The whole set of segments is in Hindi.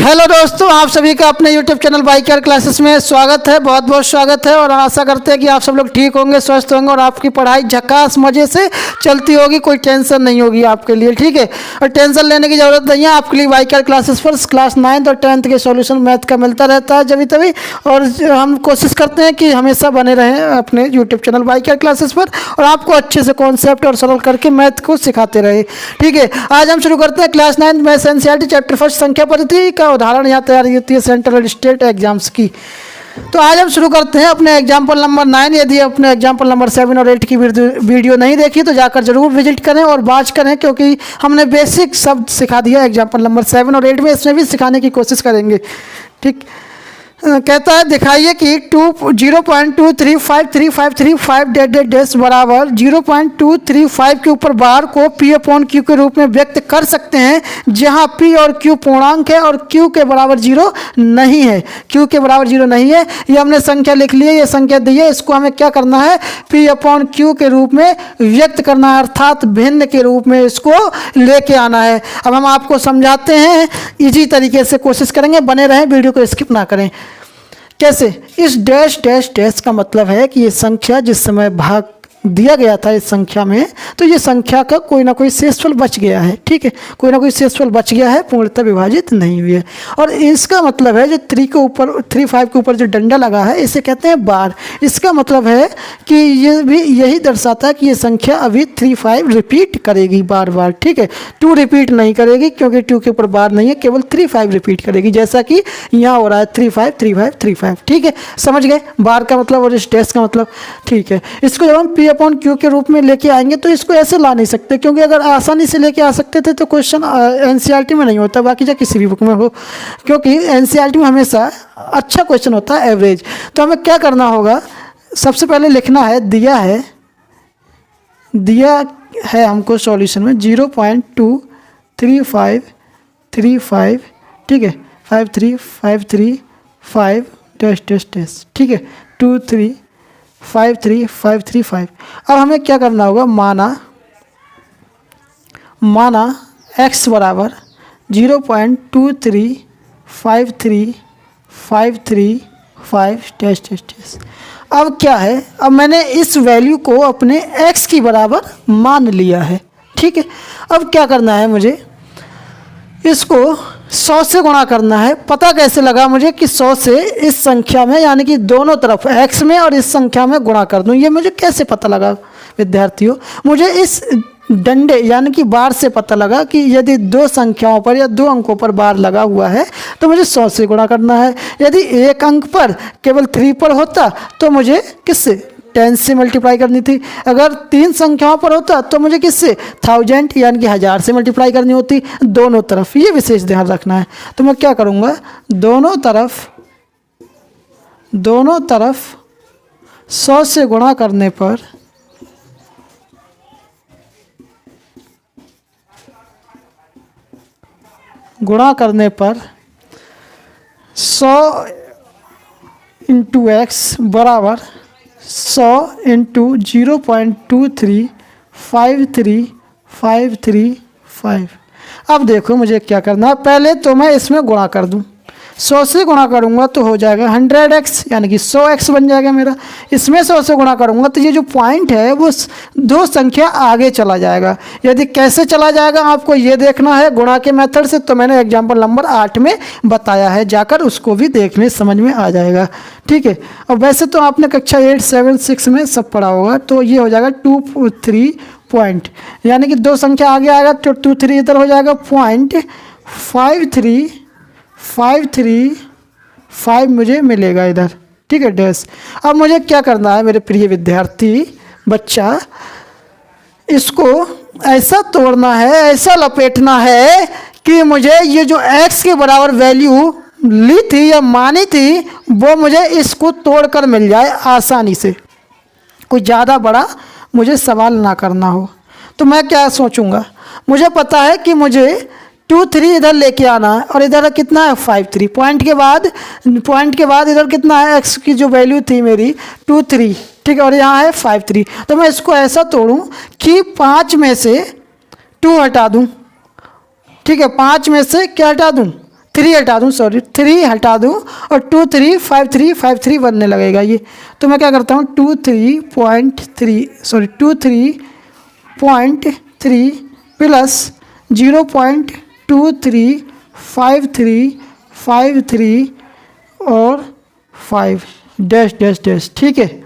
हेलो दोस्तों, आप सभी का अपने YouTube channel by care classes में स्वागत है। बहुत बहुत स्वागत है और आशा करते हैं कि आप सब लोग ठीक होंगे, स्वस्थ होंगे और आपकी पढ़ाई झकास मजे से चलती होगी। कोई टेंशन नहीं होगी आपके लिए, ठीक है। और टेंशन लेने की ज़रूरत नहीं है, आपके लिए बाई केयर क्लासेस पर क्लास 9th और 10th के सॉल्यूशन मैथ का मिलता रहता है जब तभी। और हम कोशिश करते हैं कि हमेशा बने रहें अपने YouTube channel by care classes पर और आपको अच्छे से कॉन्सेप्ट और सरल करके मैथ को सिखाते रहे, ठीक है। आज हम शुरू करते हैं class 9th maths NCERT chapter first संख्या पद्धति का उदाहरण यहाँ तैयारी होती है सेंट्रल और स्टेट एग्जाम्स की। तो आज हम शुरू करते हैं अपने एग्जाम्पल नंबर 9। यदि अपने एग्जाम्पल नंबर 7 और 8 की वीडियो नहीं देखी तो जाकर जरूर विजिट करें और वॉच करें, क्योंकि हमने बेसिक शब्द सिखा दिया एग्जाम्पल नंबर 7 और 8 में, इसमें भी सिखाने की कोशिश करेंगे, ठीक। कहता है दिखाइए कि 0.235335 बराबर 0.235 के ऊपर बार को P/Q के रूप में व्यक्त कर सकते हैं, जहां P और Q पूर्णांक है और Q के बराबर 0 नहीं है। Q के बराबर 0 नहीं है, ये हमने संख्या लिख ली है, ये संख्या दी है। इसको हमें क्या करना है, P/Q के रूप में व्यक्त करना है, अर्थात भिन्न के रूप में इसको लेके आना है। अब हम आपको समझाते हैं, इजी तरीके से कोशिश करेंगे, बने रहें, वीडियो को स्किप ना करें। कैसे, इस डैश डैश डैश का मतलब है कि ये संख्या जिस समय भाग दिया गया था इस संख्या में, तो ये संख्या का कोई ना कोई शेषफल बच गया है, ठीक है। कोई ना कोई शेषफल बच गया है, पूर्णतः विभाजित नहीं हुई है। और इसका मतलब है जो 3 के ऊपर 35 के ऊपर जो डंडा लगा है, इसे कहते हैं बार। इसका मतलब है कि ये भी यही दर्शाता है कि ये संख्या अभी 35 रिपीट करेगी बार बार, ठीक है। 2 रिपीट नहीं करेगी, क्योंकि 2 के ऊपर बार नहीं है, केवल 35 रिपीट करेगी, जैसा कि यहाँ हो रहा है 35 35 35, ठीक है। समझ गए बार का मतलब और इस डैश का मतलब, ठीक है। इसको जब हम P/Q के रूप में लेके आएंगे तो इसको ऐसे ला नहीं सकते, क्योंकि अगर आसानी से लेके आ सकते थे तो क्वेश्चन एनसीईआरटी में नहीं होता, बाकी चाहे किसी भी बुक में हो, क्योंकि एनसीईआरटी में हमेशा अच्छा क्वेश्चन होता है एवरेज। तो हमें क्या करना होगा, सबसे पहले लिखना है, दिया है हमको सॉल्यूशन में 0.23535, ठीक है, 53535 डैश डैश डैश, ठीक है, 2353535। अब हमें क्या करना होगा, माना x बराबर 0.23535 डैश डैश डैश। अब क्या है, अब मैंने इस वैल्यू को अपने x की बराबर मान लिया है, ठीक है। अब क्या करना है, मुझे इसको 100 से गुणा करना है। पता कैसे लगा मुझे कि 100 से इस संख्या में, यानी कि दोनों तरफ x में और इस संख्या में गुणा कर दूं, ये मुझे कैसे पता लगा विद्यार्थियों, मुझे इस डंडे यानी कि बार से पता लगा कि यदि 2 संख्याओं पर या 2 अंकों पर बार लगा हुआ है तो मुझे 100 से गुणा करना है। यदि एक अंक पर केवल 3 पर होता तो मुझे किससे, 10 से मल्टीप्लाई करनी थी। अगर 3 संख्याओं पर होता तो मुझे किससे, 1000 यानी कि 1000 से मल्टीप्लाई करनी होती, दोनों तरफ। ये विशेष ध्यान रखना है। तो मैं क्या करूँगा, दोनों तरफ 100 से गुणा करने पर 100 × x बराबर 100 × 0.23535। अब देखो मुझे क्या करना है, पहले तो मैं इसमें गुणा कर दूं, 100 से गुणा करूंगा तो हो जाएगा 100x, यानी कि 100x बन जाएगा मेरा। इसमें 100 से गुणा करूंगा तो ये जो पॉइंट है वो 2 संख्या आगे चला जाएगा। यदि कैसे चला जाएगा आपको ये देखना है गुणा के मेथड से, तो मैंने एग्जाम्पल नंबर 8 में बताया है, जाकर उसको भी देख लें, समझ में आ जाएगा, ठीक है। और वैसे तो आपने कक्षा 8, 7, 6 में सब पढ़ा होगा। तो ये हो जाएगा 2 3 पॉइंट, यानी कि 2 संख्या आगे आएगा तो 2 3 इधर हो जाएगा, पॉइंट 535 मुझे मिलेगा इधर, ठीक है, डैश। अब मुझे क्या करना है मेरे प्रिय विद्यार्थी बच्चा, इसको ऐसा तोड़ना है, ऐसा लपेटना है कि मुझे ये जो x के बराबर वैल्यू ली थी या मानी थी वो मुझे इसको तोड़कर मिल जाए आसानी से, कोई ज़्यादा बड़ा मुझे सवाल ना करना हो। तो मैं क्या सोचूंगा, मुझे पता है कि मुझे 2 3 इधर लेके आना है और इधर कितना है 5 3, पॉइंट के बाद इधर कितना है, x की जो वैल्यू थी मेरी 2 3, ठीक है, और यहाँ है 5 3। तो मैं इसको ऐसा तोड़ूं कि 5 में से 2 हटा दूं, ठीक है, 5 में से क्या हटा दूं, 3 हटा दूँ, सॉरी 3 हटा दूँ और 2 3 5 3 5 3 बनने लगेगा ये। तो मैं क्या करता हूँ 2 3 प्लस 0.2353 और 5 डैश डैश डैश। ठीक है,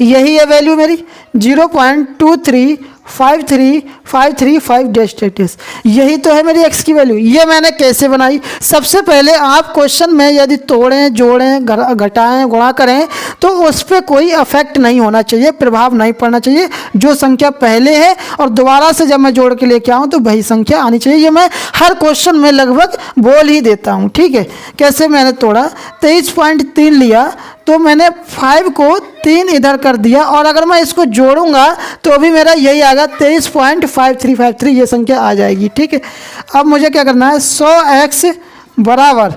यही है वैल्यू मेरी 0.235353 डैश डैश डैश। यही तो है मेरी x की वैल्यू। ये मैंने कैसे बनाई? सबसे पहले आप क्वेश्चन में यदि तोड़ें, जोड़ें, घटाएं, गुणा करें तो उस पर कोई अफेक्ट नहीं होना चाहिए, प्रभाव नहीं पड़ना चाहिए। जो संख्या पहले है और दोबारा से जब मैं जोड़ के लेके आऊँ तो वही संख्या आनी चाहिए। ये मैं हर क्वेश्चन में लगभग बोल ही देता हूँ। ठीक है, कैसे मैंने तोड़ा 23.3 लिया तो मैंने 5 को 3 इधर कर दिया और अगर मैं इसको जोड़ूंगा तो भी मेरा यही आएगा 23.5353 ये संख्या आ जाएगी। ठीक है, अब मुझे क्या करना है 100x बराबर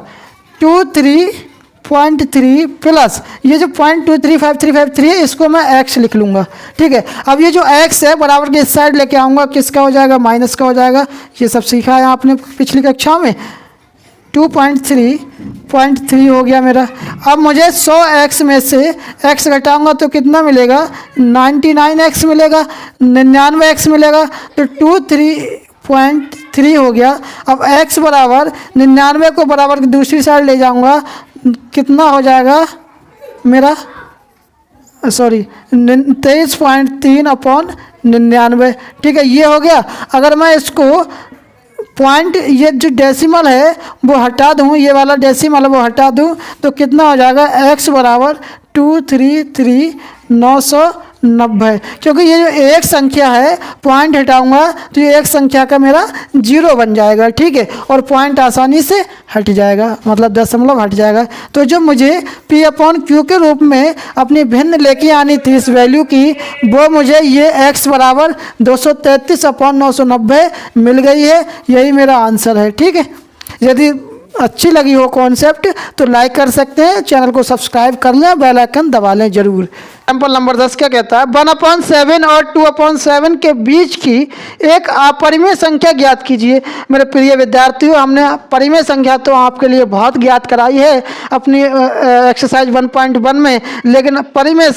23.3 प्लस ये जो 0.235353 है इसको मैं x लिख लूँगा। ठीक है, अब ये जो x है बराबर के इस साइड लेके आऊँगा, किसका हो जाएगा? माइनस का हो जाएगा। ये सब सीखा है आपने पिछली कक्षा में। 2.3 हो गया मेरा। अब मुझे 100x में से x घटाऊंगा तो कितना मिलेगा? 99x मिलेगा, 99x मिलेगा। तो 23.3 हो गया। अब x बराबर 99 को बराबर की दूसरी साइड ले जाऊंगा, कितना हो जाएगा मेरा? सॉरी 23.3/99। ठीक है, ये हो गया। अगर मैं इसको पॉइंट, ये जो डेसिमल है वो हटा दूँ, ये वाला डेसिमल है वो हटा दूँ तो कितना हो जाएगा? x बराबर 233,990। क्योंकि ये जो एक संख्या है पॉइंट हटाऊंगा तो ये एक संख्या का मेरा 0 बन जाएगा। ठीक है, और पॉइंट आसानी से हट जाएगा, मतलब दशमलव हट जाएगा। तो जो मुझे P/Q के रूप में अपनी भिन्न लेके आनी थी इस वैल्यू की, वो मुझे ये x बराबर 233/990 मिल गई है। यही मेरा आंसर है। ठीक है, यदि अच्छी लगी हो कॉन्सेप्ट तो लाइक कर सकते हैं, चैनल को सब्सक्राइब कर लें, बेल आइकन दबा लें जरूर। एग्जाम्पल नंबर 10 क्या कहता है? 1/7 और 2/7 के बीच की एक अपरिमेय संख्या ज्ञात कीजिए। मेरे प्रिय विद्यार्थियों, हमने परिमेय संख्या तो आपके लिए बहुत ज्ञात कराई है अपनी एक्सरसाइज 1.1 में, लेकिन अपरिमेय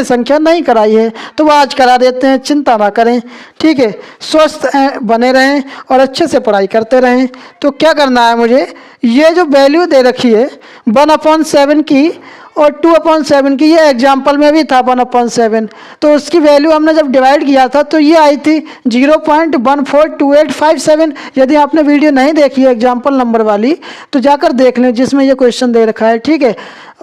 संख्या नहीं कराई है, तो वह आज करा देते हैं। चिंता ना करें। ठीक है, स्वस्थ बने रहें और अच्छे से पढ़ाई करते रहें। तो क्या करना है मुझे? ये जो वैल्यू दे रखी है 1/7 की और 2/7 की, ये एग्जाम्पल में भी था 1/7, तो उसकी वैल्यू हमने जब डिवाइड किया था तो ये आई थी 0.142857। यदि आपने वीडियो नहीं देखी है एग्जाम्पल नंबर वाली तो जाकर देख लें, जिसमें ये क्वेश्चन दे रखा है। ठीक है,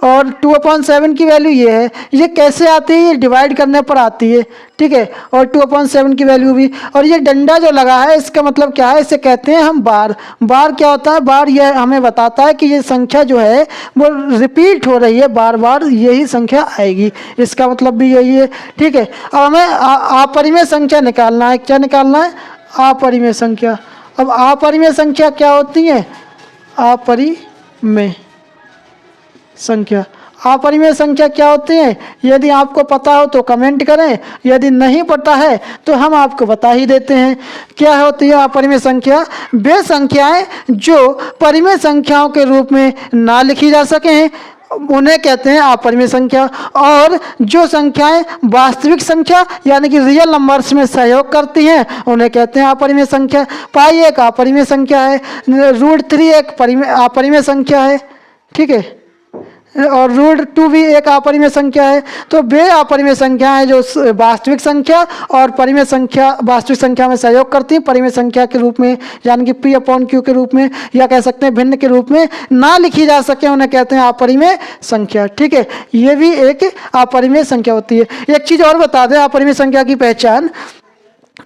और 2/7 की वैल्यू ये है। ये कैसे आती है? ये डिवाइड करने पर आती है। ठीक है, और 2/7 की वैल्यू भी। और ये डंडा जो लगा है इसका मतलब क्या है? इसे कहते हैं हम बार। बार क्या होता है? बार ये हमें बताता है कि ये संख्या जो है वो रिपीट हो रही है, बार बार यही संख्या आएगी। इसका मतलब भी यही है। ठीक है, अब हमें अपरिमेय संख्या निकालना है। क्या निकालना है? अपरिमेय संख्या। अब अपरिमेय संख्या क्या होती है? अपरिमेय संख्या। अपरिमेय संख्या क्या होती है? यदि आपको पता हो तो कमेंट करें, यदि नहीं पता है तो हम आपको बता ही देते हैं। क्या होती है अपरिमेय संख्या? वे संख्याएं जो परिमेय संख्याओं के रूप में ना लिखी जा सकें उन्हें कहते हैं अपरिमेय संख्या। और जो संख्याएं वास्तविक संख्या यानी कि रियल नंबर्स में सहयोग करती हैं उन्हें कहते हैं अपरिमेय संख्या। पाई एक अपरिमेय संख्या है, √3 एक अपरिमेय संख्या है। ठीक है, और √2 भी एक अपरिमेय संख्या है। तो वे अपरिमेय संख्या है जो वास्तविक संख्या और परिमेय संख्या, वास्तविक संख्या में सहयोग करती है परिमेय संख्या के रूप में, यानी कि P/Q के रूप में, या कह सकते हैं भिन्न के रूप में ना लिखी जा सके उन्हें कहते हैं अपरिमेय संख्या। ठीक है, ये भी एक अपरिमेय संख्या होती है। एक चीज़ और बता दें अपरिमेय संख्या की पहचान,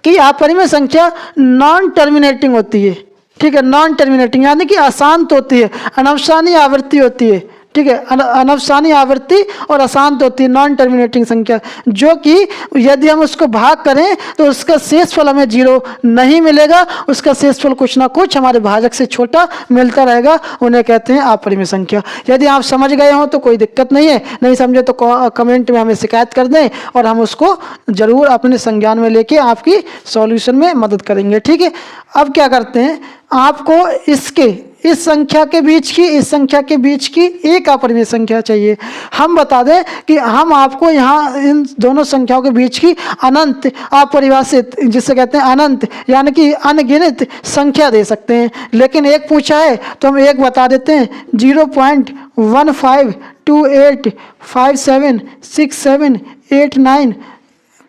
कि अपरिमेय संख्या नॉन टर्मिनेटिंग होती है। ठीक है, नॉन टर्मिनेटिंग यानी कि अशांत होती है, अनवसानी आवृत्ति होती है। ठीक है, अनवसानी आवृत्ति और अशांत होती है, नॉन टर्मिनेटिंग संख्या, जो कि यदि हम उसको भाग करें तो उसका शेषफल हमें 0 नहीं मिलेगा। उसका शेषफल कुछ ना कुछ हमारे भाजक से छोटा मिलता रहेगा, उन्हें कहते हैं अपरिमेय संख्या। यदि आप समझ गए हो तो कोई दिक्कत नहीं है, नहीं समझे तो कमेंट में हमें शिकायत कर दें और हम उसको ज़रूर अपने संज्ञान में लेके आपकी सॉल्यूशन में मदद करेंगे। ठीक है, अब क्या करते हैं, आपको इसके इस संख्या के बीच की, इस संख्या के बीच की एक अपरिमेय संख्या चाहिए। हम बता दें कि हम आपको यहाँ इन दोनों संख्याओं के बीच की अनंत अपरिभाषित, जिसे कहते हैं अनंत यानी कि अनगिनत संख्या दे सकते हैं। लेकिन एक पूछा है तो हम एक बता देते हैं, 0.1528676789,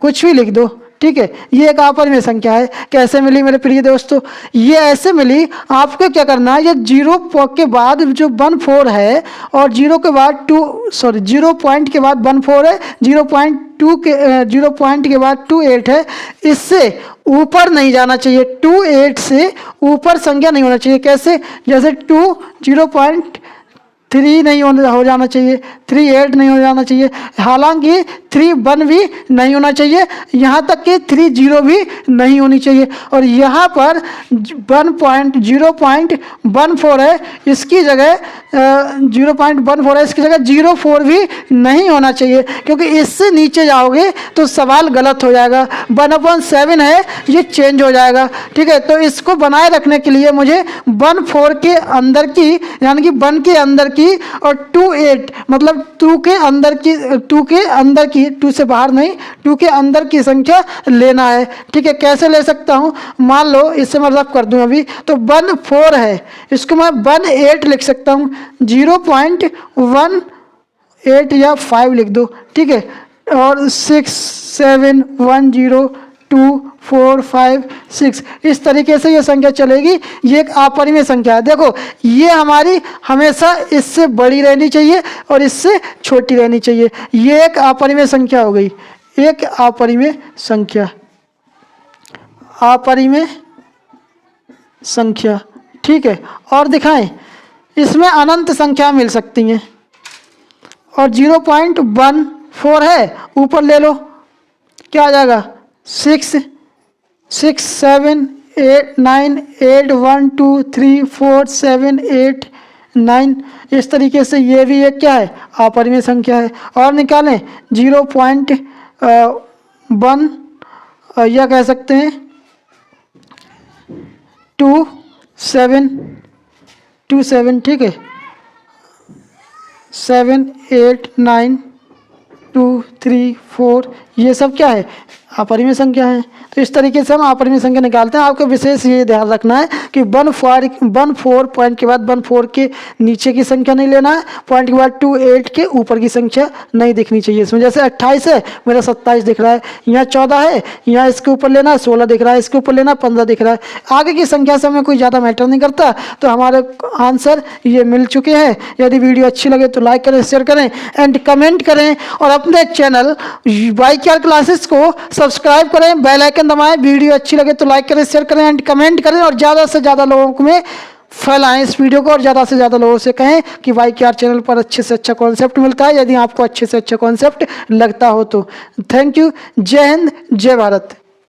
कुछ भी लिख दो, ठीक है। ये एक अपरिमेय संख्या है। कैसे मिली मेरे प्रिय दोस्तों? ये ऐसे मिली, आपको क्या करना है, ये 0 के बाद जो 14 है और 0 के बाद 0 पॉइंट के बाद 14 है, 0 पॉइंट के बाद 28 है, इससे ऊपर नहीं जाना चाहिए। 28 से ऊपर संख्या नहीं होना चाहिए। कैसे? जैसे 0.3 नहीं हो जाना चाहिए, 38 नहीं हो जाना चाहिए, हालांकि 31 भी नहीं होना चाहिए, यहाँ तक कि 30 भी नहीं होनी चाहिए। और यहाँ पर 0.14 है, इसकी जगह 0.14 है, इसकी जगह 04 भी नहीं होना चाहिए, क्योंकि इससे नीचे जाओगे तो सवाल गलत हो जाएगा। 1/7 है, ये चेंज हो जाएगा, ठीक है। तो इसको बनाए रखने के लिए मुझे 14 के अंदर की, यानी कि 1 के अंदर की और 28 मतलब 2 के अंदर की, 2 से बाहर नहीं, 2 के अंदर की संख्या लेना है, ठीक है। कैसे ले सकता हूँ? मान लो इससे मैं रफ कर दूं अभी, तो 14 है, इसको मैं 18 लिख सकता हूँ, 0.18 या 5 लिख दो, ठीक है। और 6 7 1 0 2 4 5 6, इस तरीके से ये संख्या चलेगी। ये एक अपरिमेय संख्या है। देखो, ये हमारी हमेशा इससे बड़ी रहनी चाहिए और इससे छोटी रहनी चाहिए। ये एक अपरिमेय संख्या हो गई, एक अपरिमेय संख्या, अपरिमेय संख्या, ठीक है। और दिखाएं, इसमें अनंत संख्या मिल सकती हैं। और 0.14 है, ऊपर ले लो, क्या आ जाएगा? 6 6 7 8 9 8 1 2 3 4 7 8 9, इस तरीके से ये भी एक क्या है? अपरिमेय संख्या है। और निकालें 0.1 या कह सकते हैं 27, ठीक है। 7 8 9 2 3 4, ये सब क्या है? अपरिमेय संख्या है। तो इस तरीके से हम अपरिमेय संख्या निकालते हैं। आपको विशेष ये ध्यान रखना है कि 14 पॉइंट के बाद 14 के नीचे की संख्या नहीं लेना है, पॉइंट के बाद 28 के ऊपर की संख्या नहीं दिखनी चाहिए इसमें। जैसे 28 है, मेरा 27 दिख रहा है, यहाँ 14 है, यहाँ इसके ऊपर लेना है 16 दिख रहा है, इसके ऊपर लेना 15 दिख रहा है। आगे की संख्या से हमें कोई ज़्यादा मैटर नहीं करता। तो हमारे आंसर ये मिल चुके हैं। यदि वीडियो अच्छी लगे तो लाइक करें, शेयर करें एंड कमेंट करें, और अपने चैनल YKR क्लासेस को सब्सक्राइब करें, बेल आइकन दबाएं। वीडियो अच्छी लगे तो लाइक करें, शेयर करें एंड कमेंट करें, और ज़्यादा से ज़्यादा लोगों में फैलाएं इस वीडियो को, और ज़्यादा से ज़्यादा लोगों से कहें कि YKR चैनल पर अच्छे से अच्छा कॉन्सेप्ट मिलता है, यदि आपको अच्छे से अच्छा कॉन्सेप्ट लगता हो तो। Thank you. जय हिंद, जय भारत।